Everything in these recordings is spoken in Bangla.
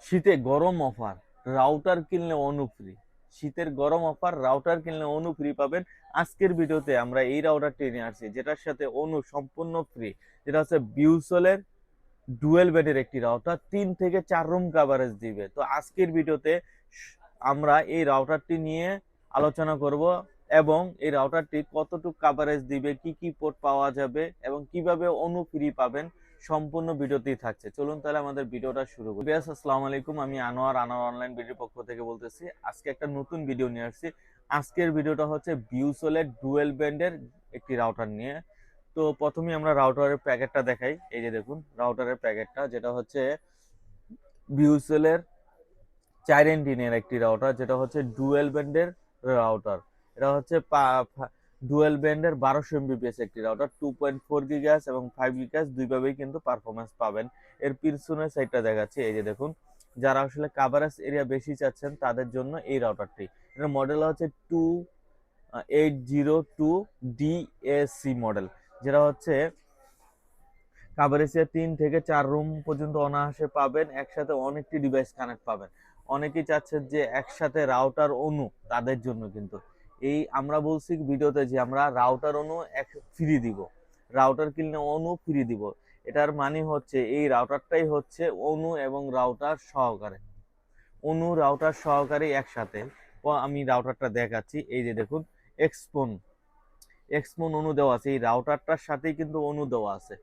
শীতে গরম অফার, রাউটার কিনলে অনু ফ্রি। শীতের গরম অফার, রাউটার কিনলে অনু ফ্রি পাবেন। আজকের ভিডিওতে আমরা এই রাউটারটি নিয়ে আসছি যেটার সাথে অনু সম্পূর্ণ ফ্রি, যেটা হচ্ছে বিউসলের ডুয়েল বেডের একটি রাউটার, 3 থেকে 4 রুম কাভারেজ দিবে। তো আজকের ভিডিওতে আমরা এই রাউটারটি নিয়ে আলোচনা করব এবং এই রাউটারটি কতটুকু কাভারেজ দিবে, কি কি পোর্ট পাওয়া যাবে এবং কিভাবে অনু ফ্রি পাবেন, সম্পূর্ণ ভিডিওতেই থাকছে। চলুন তাহলে আমাদের ভিডিওটা শুরু করি। আসসালামু আলাইকুম, আমি আনোয়ার অনলাইন ভিডিওর পক্ষ থেকে বলতেছি। আজকে একটা নতুন ভিডিও নিয়ে আসছি। আজকের ভিডিওটা হচ্ছে বিউসলের ডুয়েল ব্যান্ডের একটি রাউটার নিয়ে। তো প্রথমেই আমরা রাউটারের প্যাকেটটা দেখাই। এই যে দেখুন রাউটারের প্যাকেটটা, যেটা হচ্ছে বিউসেলের 4 এর একটি রাউটার, যেটা হচ্ছে ডুয়েল ব্যান্ডের রাউটার। এটা হচ্ছে ডুয়েল ব্যান্ডের 1200 MBPS একটি রাউটার, 2.4 GHz এবং 5 GHz দুইভাবেই কিন্তু পারফরমেন্স পাবেন। এর পিছনের সাইডটা দেখাচ্ছি, এই যে দেখুন। যারা আসলে কাভারেজ এরিয়া বেশি চাচ্ছেন তাদের জন্য এই রাউটারটি। এর মডেল হচ্ছে 2802DAC মডেল, যেটা হচ্ছে কাভারেজে 3 থেকে 4 রুম পর্যন্ত অনায়াসে পাবেন। একসাথে অনেকটি ডিভাইস কানেক্ট পাবেন। অনেকেই চাচ্ছেন যে একসাথে রাউটার অনু, তাদের জন্য কিন্তু এই আমরা বলছি ভিডিওতে যে আমরা রাউটার অনু ফ্রি দিব, রাউটার কিনলে অনু ফ্রি দিব। এটার মানে হচ্ছে এই রাউটারটাই হচ্ছে অনু এবং রাউটার সহকারে, অনু রাউটার সহকারে একসাথে। আমি রাউটারটা দেখাচ্ছি, এই যে দেখুন এক্সপোন এক্সপোন অনু দেওয়া আছে। এই রাউটারটার সাথেই কিন্তু অনু দেওয়া আছে।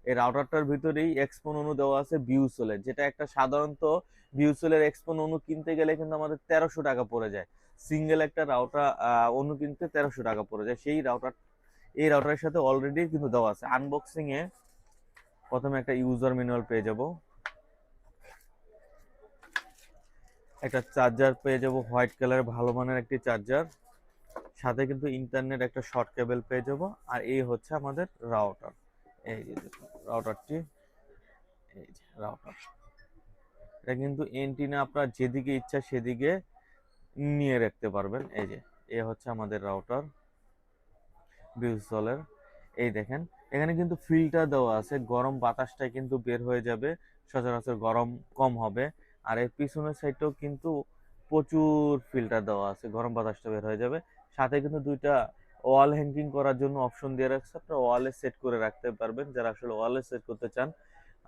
এই রাউটারটার ভিতরেই এক্সপোন অনু দেওয়া আছে বিউসোলের, যেটা একটা সাধারণত বিউসোলের এক্সপোন অনু কিনতে গেলে কিন্তু আমাদের 1300 টাকা পড়ে যায়। সিঙ্গেল একটা রাউটার অনু কিনতে 1300 টাকা পড়ে যায়। সেই রাউটার এই রাউটারের সাথে অলরেডি কিন্তু দেওয়া আছে। আনবক্সিং এ প্রথমে একটা ইউজার ম্যানুয়াল পেয়ে যাব, একটা চার্জার পেয়ে যাব, হোয়াইট কালারের ভালো মানের একটি চার্জার, সাথে কিন্তু ইন্টারনেট একটা শর্ট কেবল পেয়ে যাব। আর এই হচ্ছে আমাদের রাউটার। এই যে রাউটারটি, এই যে রাউটার। এটা কিন্তু এন্টিনা আপনার যেদিকে ইচ্ছা সেদিকে নিয়ে রাখতে পারবেন। এই যে এ হচ্ছে আমাদের রাউটার বিউসলের। এই দেখেন এখানে কিন্তু ফিল্টার দেওয়া আছে, গরম বাতাসটা কিন্তু বের হয়ে যাবে, সচরাচর গরম কম হবে। আর এর পিছনের সাইডটাও কিন্তু প্রচুর ফিল্টার দেওয়া আছে, গরম বাতাসটা বের হয়ে যাবে। সাথে কিন্তু দুইটা ওয়াল হ্যাঙ্গিং করার জন্য অপশন দিয়ে রাখছে, আপনারা ওয়ালে সেট করে রাখতে পারবেন যারা আসলে ওয়ালে সেট করতে চান।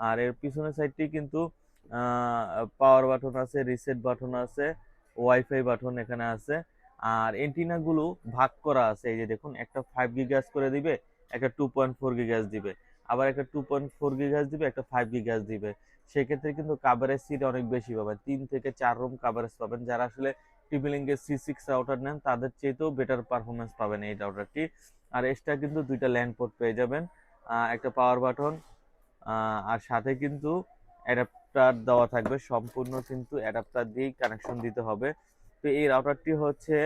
আর এর পিছনের সাইডটি কিন্তু পাওয়ার বাটন আছে, রিসেট বাটন আছে, ওয়াইফাই বাটন এখানে আছে। আর এন্টিনা গুলো ভাগ করা আছে, এই যে দেখুন একটা 5 GHz করে দিবে, একটা 2.4 GHz দিবে, আবার একটা 2.4 GHz দিবে, একটা 5 GHz দিবে। সেক্ষেত্রে কিন্তু কাভারেজ সিট অনেক বেশি পাবেন, 3 থেকে 4 রুম কাভারেজ পাবেন। যারা আসলে টিপি-লিঙ্কের C6 রাউটার নেন তাদের চেয়েতেও বেটার পারফরমেন্স পাবেন এই রাউটারটি। আর এক্সট্রা কিন্তু দুইটা ল্যান্ড পোর্ট পেয়ে যাবেন, একটা পাওয়ার বাটন, আর সাথে কিন্তু অ্যাডাপ্টার দেওয়া থাকবে। সম্পূর্ণ কিন্তু অ্যাডাপ্টার দিয়েই কানেকশন দিতে হবে। তো এই রাউটারটি হচ্ছে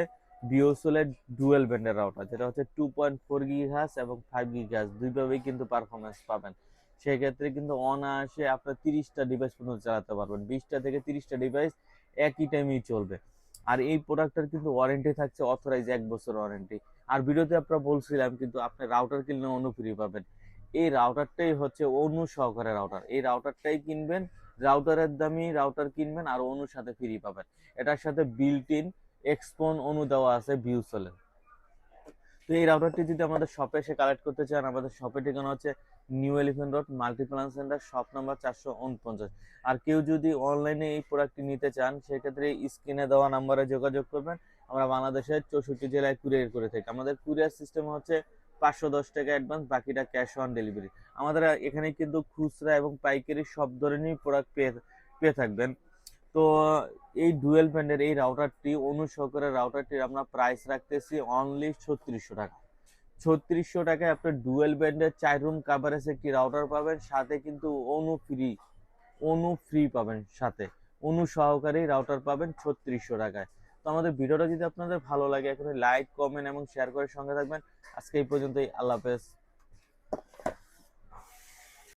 বিওসেলের ডুয়েল ব্যান্ডের রাউটার, যেটা হচ্ছে 2.4 GHz এবং 5 GHz দুইভাবেই কিন্তু পারফরমেন্স পাবেন। সেক্ষেত্রে কিন্তু অনায়াসে আপনার 30টা ডিভাইস পর্যন্ত চালাতে পারবেন, 20টা থেকে 30টা ডিভাইস একই টাইমেই চলবে। আর এই প্রোডাক্টটার কিন্তু ওয়ারেন্টি থাকছে অথরাইজ 1 বছর ওয়ারেন্টি। আর ভিডিওতে আপনারা বলছিলাম কিন্তু আপনি রাউটার কিনলে অনু ফ্রি পাবেন। এই রাউটারটাই হচ্ছে অনু সহকারে রাউটার। এই রাউটারটাই কিনবেন, রাউটারের দামি রাউটার কিনবেন আর অনুর সাথে ফ্রি পাবেন। এটার সাথে বিল্ট ইন এক্সপন অনু দেওয়া আছে বিউসেলের। তো এই রাউটারটি যদি আমাদের শপে এসে কালেক্ট করতে চান, আমাদের শপের ঠিকানা হচ্ছে new elephant road, Multiplan centre, shop number 449। আর কেউ যদি অনলাইনে এই প্রোডাক্টটি নিতে চান সেক্ষেত্রে স্ক্রিনে দেওয়া নাম্বারে যোগাযোগ করবেন। আমরা বাংলাদেশের 64 জেলায় কুরিয়ার করে থাকি। আমাদের কুরিয়ার সিস্টেম হচ্ছে 510 টাকা অ্যাডভান্স, বাকিটা ক্যাশ অন ডেলিভারি। আমাদের এখানে কিন্তু খুচরা এবং পাইকারি সব ধরনেরই প্রোডাক্ট পেয়ে থাকবেন। তো এই ডুয়েল ব্যান্ডের এই রাউটারটি, অনু সহকারে রাউটারটির আমরা প্রাইস রাখতেছি অনলি 3600 টাকা। 3600 টাকায় আপনি ডুয়েল ব্যান্ডের 4 রুম কাভারেজ একটি রাউটার পাবেন, সাথে কিন্তু অনু ফ্রি পাবেন, সাথে অনু সহকারে রাউটার পাবেন 3600 টাকায়। তো আমাদের ভিডিওটা যদি আপনাদের ভালো লাগে, এখন লাইক, কমেন্ট এবং শেয়ার করে সঙ্গে থাকবেন। আজকে এই পর্যন্তই, আল্লাহ হাফেজ।